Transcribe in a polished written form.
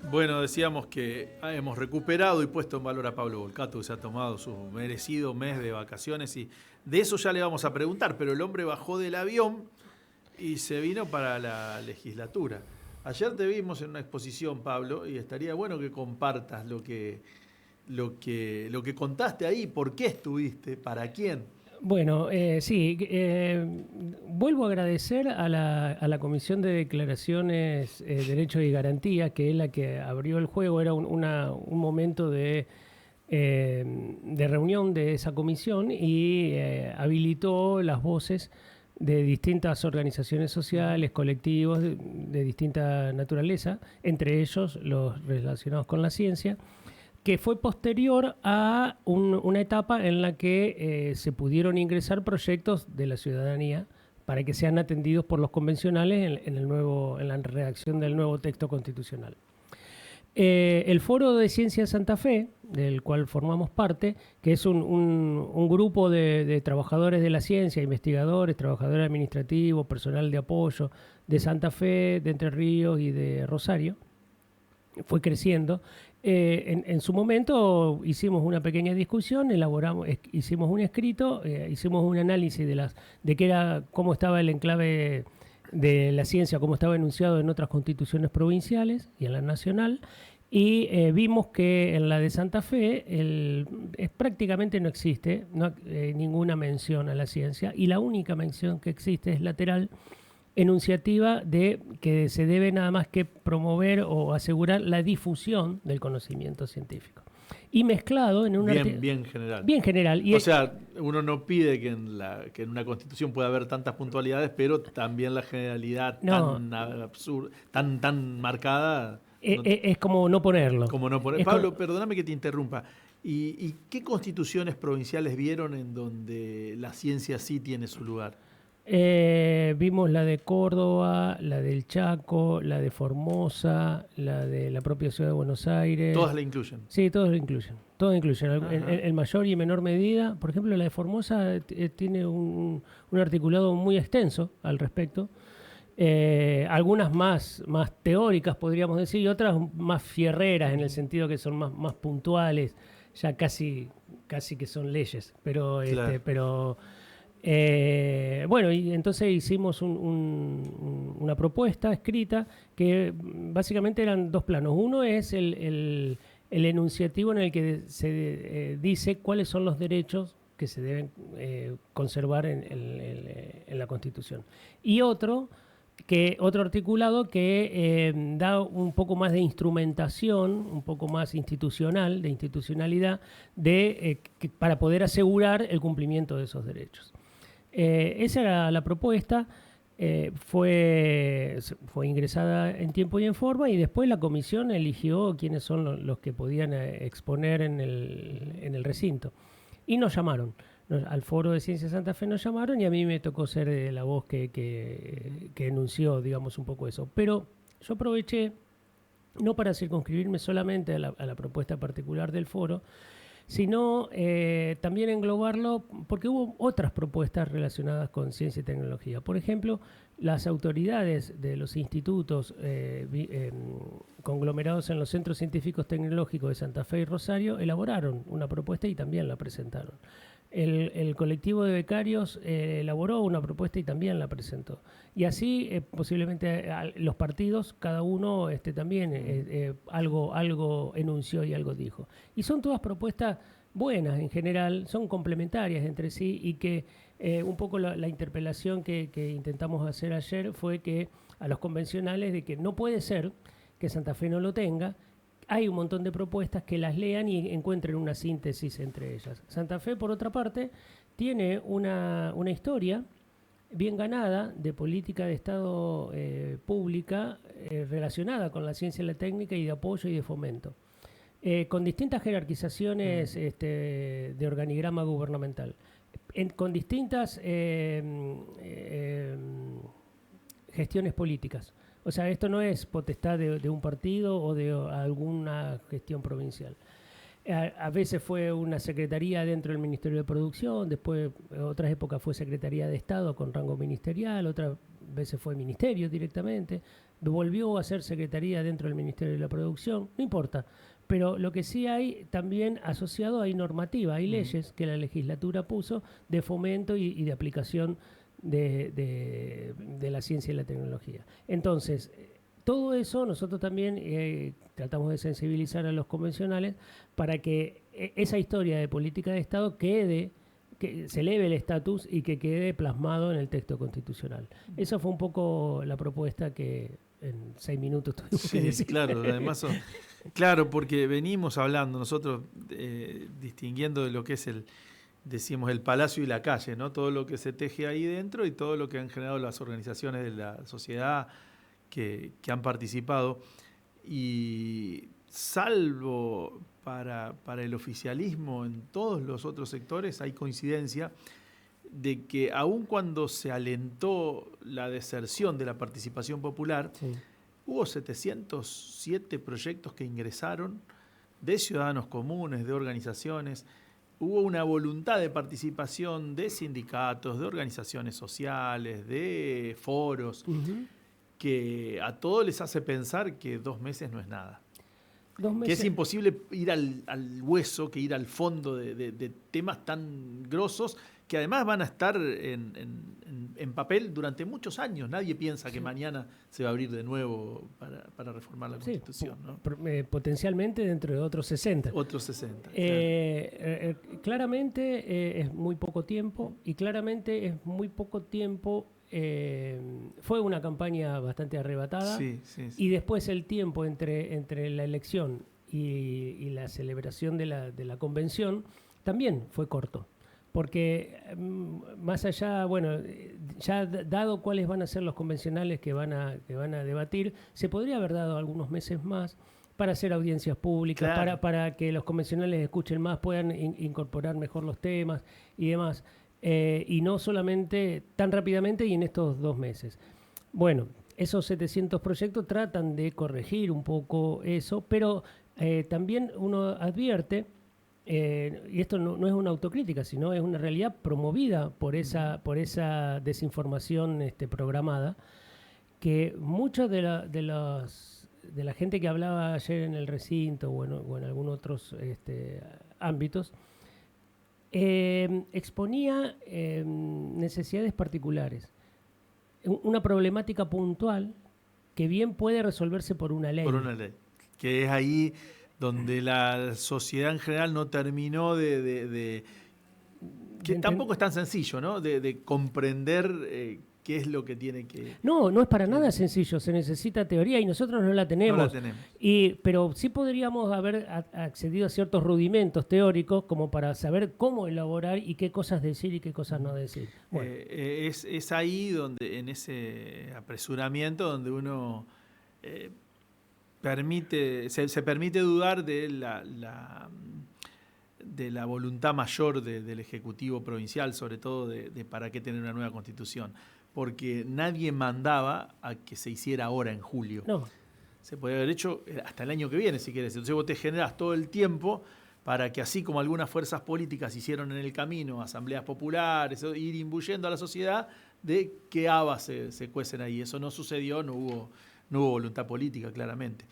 Bueno, decíamos que hemos recuperado y puesto en valor a Pablo Volcato, que se ha tomado su merecido mes de vacaciones y de eso ya le vamos a preguntar, pero el hombre bajó del avión y se vino para la legislatura. Ayer te vimos en una exposición, Pablo, y estaría bueno que compartas lo que contaste ahí, por qué estuviste, para quién. Bueno, sí, vuelvo a agradecer a la Comisión de Declaraciones, Derechos y Garantías, que es la que abrió el juego. Era un momento de reunión de esa comisión y habilitó las voces de distintas organizaciones sociales, colectivos de distinta naturaleza, entre ellos los relacionados con la ciencia, que fue posterior a una etapa en la que se pudieron ingresar proyectos de la ciudadanía para que sean atendidos por los convencionales en la redacción del nuevo texto constitucional. El Foro de Ciencia de Santa Fe, del cual formamos parte, que es un grupo de trabajadores de la ciencia, investigadores, trabajadores administrativos, personal de apoyo de Santa Fe, de Entre Ríos y de Rosario, fue creciendo. En su momento hicimos una pequeña discusión, hicimos un escrito, hicimos un análisis de qué era, cómo estaba el enclave de la ciencia, cómo estaba enunciado en otras constituciones provinciales y en la nacional, y vimos que en la de Santa Fe prácticamente no existe ninguna mención a la ciencia, y la única mención que existe es lateral, enunciativa de que se debe nada más que promover o asegurar la difusión del conocimiento científico. Y mezclado en un Bien general. bien general. O sea, uno no pide que en una constitución pueda haber tantas puntualidades, pero también la generalidad No, tan absurda, tan marcada, es como no ponerlo. como no poner. Es como, Pablo, perdóname que te interrumpa. ¿Y qué constituciones provinciales vieron en donde la ciencia sí tiene su lugar? Vimos la de Córdoba, la del Chaco, la de Formosa, la de la propia ciudad de Buenos Aires. Todas la incluyen. Sí, todos lo incluyen. Todos incluyen. Ajá. En mayor y menor medida. Por ejemplo, la de Formosa tiene un articulado muy extenso al respecto. Algunas más teóricas, podríamos decir, y otras más fierreras, en el sentido que son más puntuales, ya casi que son leyes. Claro. Bueno, y entonces hicimos una propuesta escrita que básicamente eran dos planos. Uno es el enunciativo en el que se dice cuáles son los derechos que se deben conservar en la Constitución. Y otro articulado que da un poco más de instrumentación, un poco más institucional, de institucionalidad, para poder asegurar el cumplimiento de esos derechos. Esa era la propuesta. Fue ingresada en tiempo y en forma, y después la comisión eligió quiénes son los que podían exponer en el recinto. Y nos llamaron. Al Foro de Ciencia Santa Fe nos llamaron, y a mí me tocó ser la voz que enunció, digamos, un poco eso. Pero yo aproveché, no para circunscribirme solamente a la propuesta particular del foro, sino también englobarlo, porque hubo otras propuestas relacionadas con ciencia y tecnología. Por ejemplo, las autoridades de los institutos conglomerados en los centros científicos tecnológicos de Santa Fe y Rosario elaboraron una propuesta y también la presentaron. El colectivo de becarios elaboró una propuesta y también la presentó. Y así posiblemente los partidos, cada uno también algo enunció y algo dijo. Y son todas propuestas buenas en general, son complementarias entre sí, y que un poco la interpelación que intentamos hacer ayer fue que a los convencionales de que no puede ser que Santa Fe no lo tenga. Hay un montón de propuestas, que las lean y encuentren una síntesis entre ellas. Santa Fe, por otra parte, tiene una historia bien ganada de política de Estado pública relacionada con la ciencia y la técnica, y de apoyo y de fomento, con distintas jerarquizaciones de organigrama gubernamental, con distintas gestiones políticas. O sea, esto no es potestad de un partido o de alguna gestión provincial. A veces fue una secretaría dentro del Ministerio de Producción, después en otras épocas fue Secretaría de Estado con rango ministerial, otras veces fue ministerio directamente, volvió a ser secretaría dentro del Ministerio de la Producción, no importa. Pero lo que sí hay también asociado, hay normativa, hay leyes que la legislatura puso de fomento y de aplicación de la ciencia y la tecnología. Entonces, todo eso nosotros también tratamos de sensibilizar a los convencionales para que esa historia de política de Estado quede, que se eleve el estatus y que quede plasmado en el texto constitucional. Esa fue un poco la propuesta que en 6 minutos tuvimos que decir. Claro, además claro, porque venimos hablando nosotros distinguiendo de lo que es decimos el palacio y la calle, ¿no? Todo lo que se teje ahí dentro y todo lo que han generado las organizaciones de la sociedad que han participado. Y salvo para el oficialismo, en todos los otros sectores hay coincidencia de que aun cuando se alentó la deserción de la participación popular, sí, hubo 707 proyectos que ingresaron de ciudadanos comunes, de organizaciones. Hubo una voluntad de participación de sindicatos, de organizaciones sociales, de foros, que a todos les hace pensar que 2 meses no es nada. 2 meses. Que es imposible ir al hueso, que ir al fondo de temas tan grosos que además van a estar en papel durante muchos años. Nadie piensa que mañana se va a abrir de nuevo para reformar la Constitución, ¿no? Potencialmente dentro de otros 60. Otros 60. Claramente es muy poco tiempo y claramente es muy poco tiempo. Fue una campaña bastante arrebatada, sí. Y después el tiempo entre la elección y la celebración de la convención también fue corto. Porque más allá, bueno, ya dado cuáles van a ser los convencionales que van a debatir, se podría haber dado algunos meses más para hacer audiencias públicas, claro, para que los convencionales escuchen más, puedan incorporar mejor los temas y demás. Y no solamente tan rápidamente y en estos 2 meses. Bueno, esos 700 proyectos tratan de corregir un poco eso, pero también uno advierte, y esto no es una autocrítica, sino es una realidad promovida por esa desinformación programada, que mucha de la gente que hablaba ayer en el recinto o en algunos otros ámbitos, exponía necesidades particulares, una problemática puntual que bien puede resolverse por una ley. Por una ley, que es ahí donde la sociedad en general no terminó que tampoco es tan sencillo, ¿no? De comprender qué es lo que tiene que... No es para nada sencillo, se necesita teoría y nosotros no la tenemos. No la tenemos. Pero sí podríamos haber accedido a ciertos rudimentos teóricos como para saber cómo elaborar y qué cosas decir y qué cosas no decir. Bueno. Es ahí donde, en ese apresuramiento, donde uno se permite dudar de la voluntad mayor del Ejecutivo Provincial, sobre todo de para qué tener una nueva Constitución. Porque nadie mandaba a que se hiciera ahora en julio. No. Se podía haber hecho hasta el año que viene, si querés. Entonces vos te generás todo el tiempo para que, así como algunas fuerzas políticas hicieron en el camino, asambleas populares, ir imbuyendo a la sociedad de qué habas se cuecen ahí. Eso no sucedió, no hubo voluntad política, claramente.